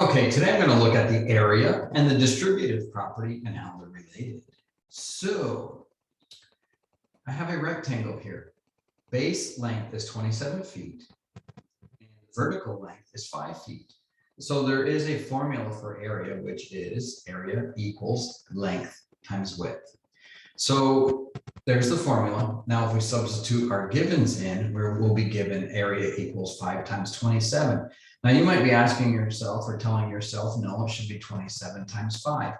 Okay, today I'm going to look at the area and the distributive property and how they're related. So I have a rectangle here. Base length is 27 feet and vertical length is 5 feet. So there is a formula for area, which is area equals length times width. So there's the formula. Now, if we substitute our givens in, we'll be given area equals 5 times 27. Now, you might be asking yourself or telling yourself, no, it should be 27 times 5.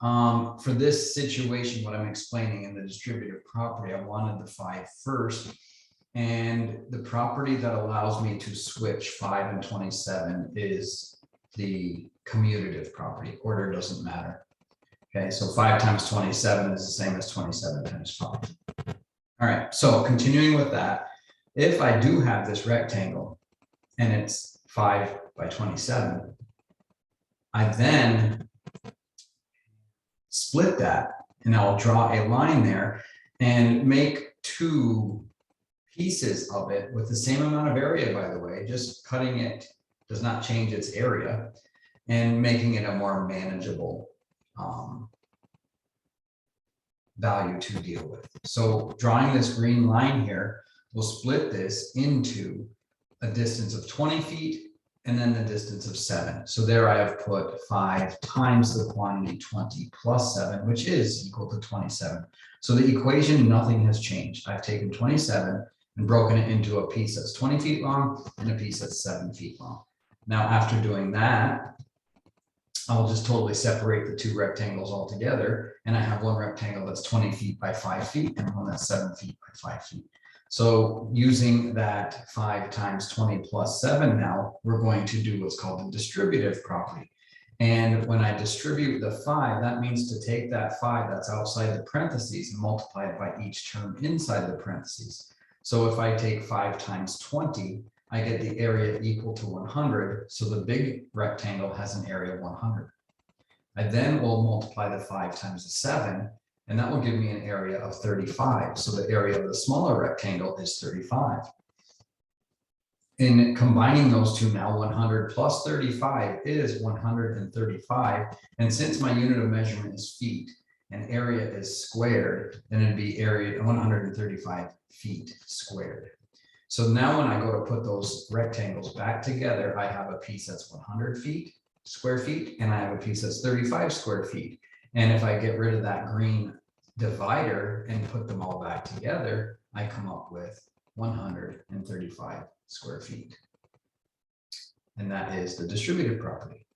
For this situation, what I'm explaining in the distributive property, I wanted the 5 first. And the property that allows me to switch 5 and 27 is the commutative property. Order doesn't matter. Okay, so 5 times 27 is the same as 27 times 5. All right, so continuing with that, if I do have this rectangle and it's 5 by 27, I then split that and I'll draw a line there and make 2 pieces of it with the same amount of area, by the way. Just cutting it does not change its area, and making it a more manageable value to deal with. So drawing this green line here, we'll split this into a distance of 20 feet and then the distance of 7. So there I have put 5 times the quantity 20 plus 7, which is equal to 27. So the equation, nothing has changed. I've taken 27 and broken it into a piece that's 20 feet long and a piece that's 7 feet long. Now, after doing that, I'll just totally separate the 2 rectangles all together. And I have one rectangle that's 20 feet by 5 feet and one that's 7 feet by 5 feet. So using that 5 times 20 plus 7 now, we're going to do what's called the distributive property. And when I distribute the 5, that means to take that 5 that's outside the parentheses and multiply it by each term inside the parentheses. So if I take 5 times 20, I get the area equal to 100. So the big rectangle has an area of 100. I then will multiply the 5 times the 7, and that will give me an area of 35. So the area of the smaller rectangle is 35. In combining those two now, 100 plus 35 is 135. And since my unit of measurement is feet and area is squared, then it'd be area 135 feet squared. So now when I go to put those rectangles back together, I have a piece that's 100 square feet, and I have a piece that's 35 square feet. And if I get rid of that green divider and put them all back together, I come up with 135 square feet. And that is the distributive property.